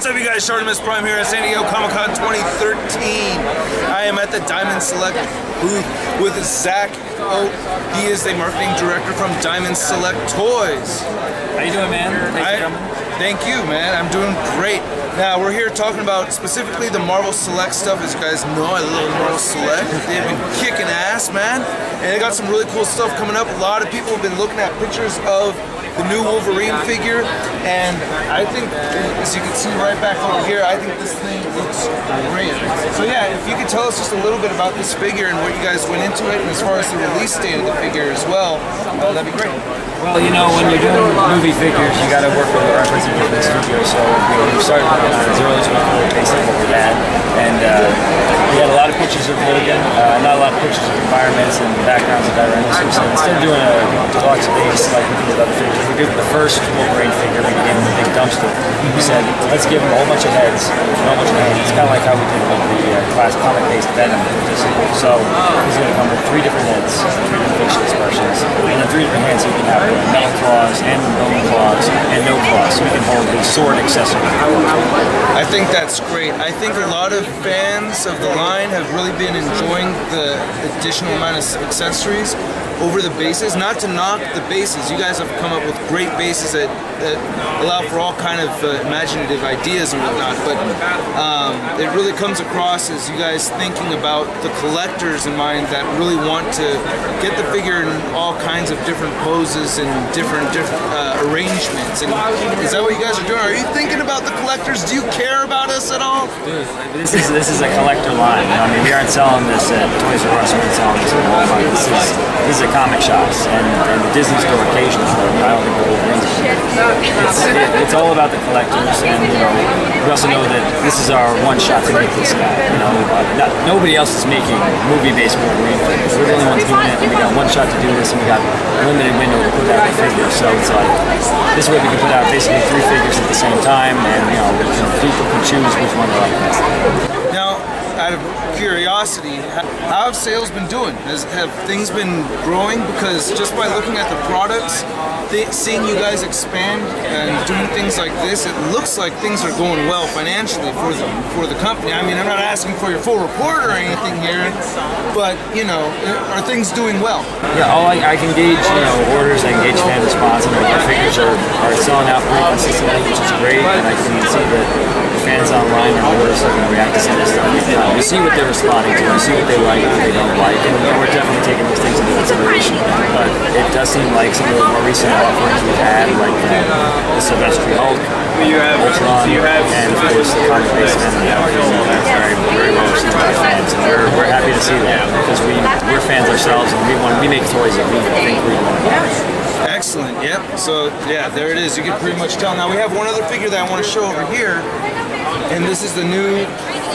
What's up, you guys? ShartimusPrime here at San Diego Comic-Con 2013. I am at the Diamond Select booth with Zach. He is the marketing director from Diamond Select Toys. How you doing, man? Thanks for coming. Thank you, man. I'm doing great. Now, we're here talking about specifically the Marvel Select stuff. As you guys know, I love Marvel Select. They've been kicking ass, man. And they got some really cool stuff coming up. A lot of people have been looking at pictures of the new Wolverine figure, and I think, as you can see right back over here, I think this thing looks great. So yeah, if you could tell us just a little bit about this figure and what you guys went into it, and as far as the release date of the figure as well, that'd be great. Well, you know, when you're doing movie figures, you got to work with a reference in different studios. So we started working on it as early as we could, based on what we had, and we had a lot of pictures of Logan, not a lot of pictures of environments and backgrounds of dinosaurs. So instead of doing a deluxe base like we did with other figures, we did the first Wolverine figure. We gave him a big dumpster. We said, let's give him a whole bunch of heads, It's kind of like how we did with the class comic-based Venom. So he's going to come with 3 different heads, 3 different facial expressions, and then 3 different hands. So you can have metal claws and bone claws and no claws, so we can hold the sword accessory. I think that's great. I think a lot of fans of the line have really been enjoying the additional amount of accessories over the bases. Not to knock the bases, you guys have come up with great bases that allow for all kind of imaginative ideas and whatnot, but it really comes across as you guys thinking about the collectors in mind that really want to get the figure in all kinds of different poses and different arrangements. And is that what you guys are doing? Are you thinking about the collectors? Do you care about us at all? Dude, this is a collector line. You know? I mean, we aren't selling this at Toys R Us. We aren't selling this at Walmart. This is a comic shops and the Disney store occasionally. I don't think the Wolverines. It's all about the collectors, and you know, we also know that this is our one shot to make this guy. You know, nobody else is making movie-based Wolverine figures. We're the only ones doing it, and we got one shot to do this, and we got a limited window to put out the figure. So it's like this way we can put out basically 3 figures at the same time, and you know, people can choose which one they like best. Now, out of curiosity, how have sales been doing? Have things been growing? Because just by looking at the products, seeing you guys expand and doing things like this, it looks like things are going well financially for the company. I mean, I'm not asking for your full report or anything here, but you know, are things doing well? Yeah, I can gauge, you know, orders, I can gauge fan response, and our figures are selling out pretty consistently, which is great, and I can see that fans online and orders are going to react to some of this stuff. We see what they're responding to, we see what they like, what they don't like, and we're definitely taking these things into consideration. But it does seem like some of the more recent offerings we've had, like the Sylvester Hulk, Ultron, and of course the comic-based Venom, very, very well received by fans. And we're happy to see that, because we're fans ourselves, and we make toys that we think we want to buy. Excellent, yep. So yeah, there it is. You can pretty much tell. Now we have one other figure that I want to show over here, and this is the new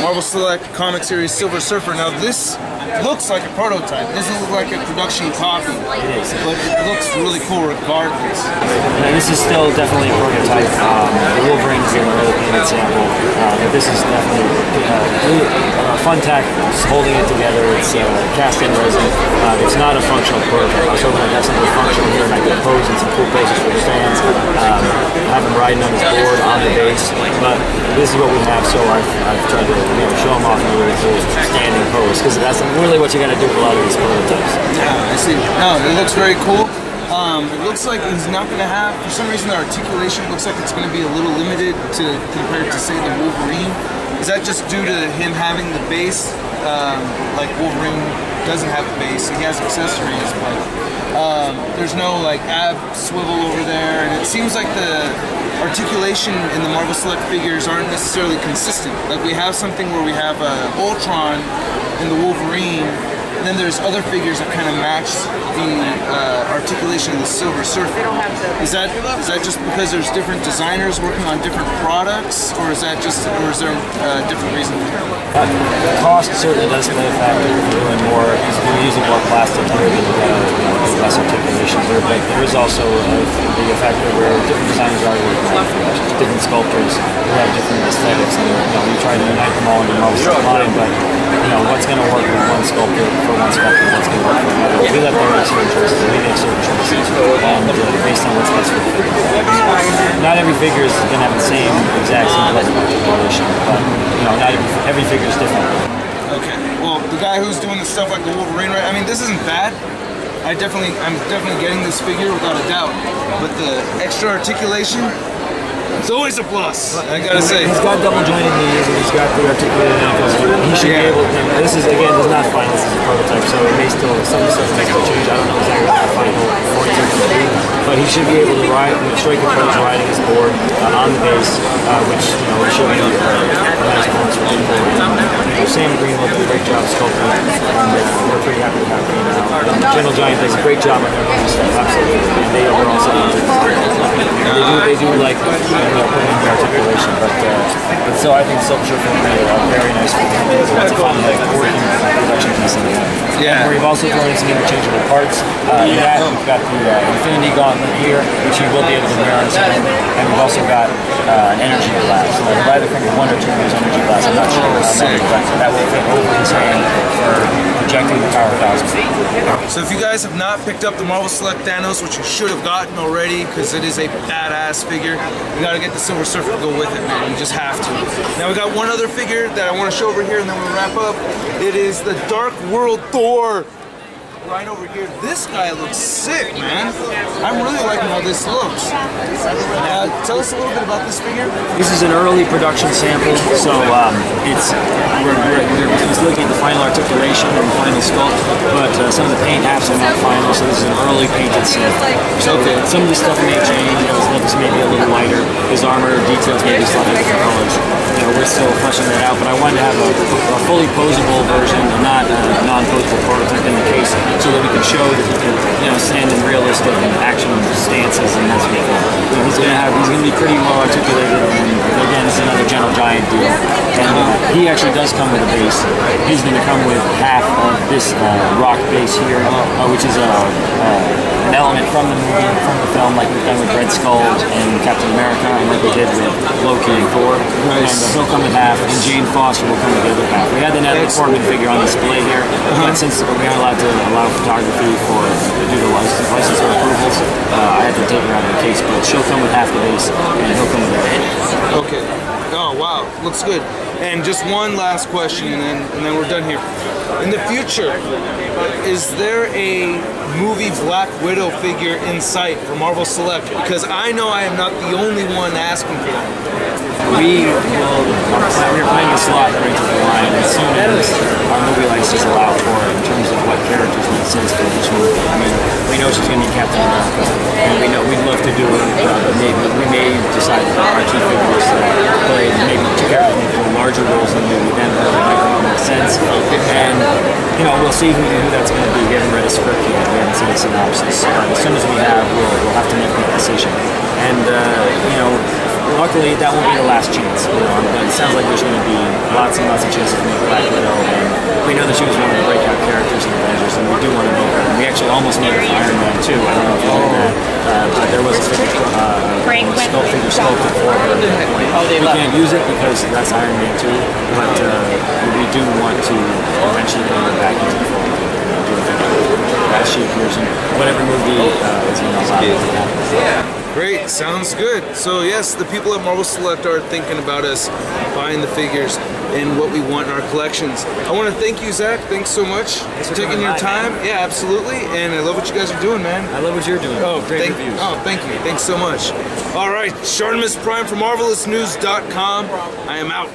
Marvel Select comic series Silver Surfer. Now this looks like a prototype. It doesn't look like a production copy. It is. But it looks really cool regardless. Now, this is still definitely a prototype. The Wolverine is an early painted sample. But this is definitely fun tack, holding it together. It's cast in resin. It's not a functional prototype. I was hoping I'd have something functional here and I could pose in some cool poses for the fans. Have him riding on his board on the base. But this is what we have, so I've tried to show him off in a really cool standing pose, because that's really what you got to do with a lot of these prototypes. Yeah, I see. No, it looks very cool. It looks like he's not going to have, for some reason the articulation looks like it's going to be a little limited compared to, say, the Wolverine. Is that just due to him having the base, like Wolverine doesn't have a base, he has accessories, but there's no like ab swivel over there, and it seems like the articulation in the Marvel Select figures aren't necessarily consistent. Like we have something where we have Ultron in the Wolverine, and then there's other figures that kind of match the articulation of the Silver Surfer. Is that just because there's different designers working on different products, or is there a different reason? Cost certainly does play a factor. If you're doing more, if you're using more plastic, you're going to get less articulation. articulation, but there is also the factor where different designers are working on different sculptors who have different aesthetics, and we try to unite them all into most line, but what's going to work with one sculptor for one sculptor, what's going to work for another. We let them make certain choices, we make certain choices, and based on what's best for the figure. Not every figure is going to have the same exact level of articulation, but not every figure is different. Okay, well, the guy who's doing the stuff like the Wolverine, right? I mean, this isn't bad. I'm definitely getting this figure without a doubt, but the extra articulation, it's always a plus, I gotta say. He's got double jointed knees and he's got the articulated ankles. He should be able to. This is not final. This is a prototype, so it may still some stuff may still change. I don't know exactly what the final fortune will be, but he should be able to ride with straight approach riding his board on the base, which should be a nice bonus for people. Sam Greenwood did a great job sculpting, and we're pretty happy to have him now. General Giant does a great job on their own stuff, absolutely. And they are also they do like putting in the articulation, but so I think Silver Surfer will be a very nice figure. It's a fun, working production piece in there. Yeah. Where we've also thrown in some interchangeable parts. In that, we've got the Infinity Gauntlet here, which you will be able to wear on his hand, and we've also got an energy glass. So I'd either think 1 or 2 years energy glass. I'm not sure how many, but that will fit over his hand for projecting the power 1000. So if you guys have not picked up the Marvel Select Thanos, which you should have gotten already, because it is a badass figure, you gotta get the Silver Surfer to go with it, man. You just have to. Now we got one other figure that I want to show over here, and then we'll wrap up. It is the Dark World Thor. Right over here. This guy looks sick, man. I'm really liking how this looks. Tell us a little bit about this figure. This is an early production sample, so we're just looking at the final articulation and the final sculpt, but some of the paint apps are not final, so this is an early painted sample. So some of the stuff may change. His lips may be a little lighter. His armor details may be slightly different colors. We're still fleshing that out, but I wanted to have a fully posable version and not a non-posable prototype in the case, so that we can show that he can, stand in realistic and action stances and that sort of thing. He's going to be pretty well articulated, and again, it's another General Giant deal. And he actually does come with a base. He's going to come with half of this rock base here, which is an element from the movie, from the film, like we've done with Red Skull and Captain America, and like we did with Loki and Thor. And he'll come with half, and Jane Foster will come with the other half. We had the Natalie Portman figure on display here, but since we aren't allowed to allow photography due to license or approvals, I had to take her out of the case, but she'll come with half the base, and he'll come with the half. Okay. Oh wow, looks good. And just one last question, and then we're done here. In the future, is there a movie Black Widow figure in sight for Marvel Select? Because I know I am not the only one asking for that. We're planning a slot right to the line as soon as our movie license allow for it in terms of what characters make sense for each movie. I mean, we know she's going to be Captain America, and we know we'd love to do it, but maybe we may decide that our two figures play maybe two characters in larger roles than the movie, then that might make sense. And we'll see who that's going to be. We haven't read a script yet. We haven't seen a synopsis. As soon as we have, we'll have to make that decision. And luckily, that won't be the last chance. It sounds like there's going to be lots and lots of chances to make Black Widow, and we know that she was one of the breakout characters in Avengers, and we do want to make her. And we actually almost made her for Iron Man 2. I don't know if you heard that, but there was a figure sculpted for her. We can't use it because that's Iron Man 2, but we do want to eventually bring her back into the fold. As she appears in whatever movie is allowed to happen. Great, sounds good. So yes, the people at Marvel Select are thinking about us buying the figures and what we want in our collections. I want to thank you, Zach. Thanks so much for taking your time. Man. Yeah, absolutely. And I love what you guys are doing, man. I love what you're doing. Oh, great reviews. Oh, thank you. Thanks so much. All right, ShartimusPrime from MarvelousNews.com. I am out.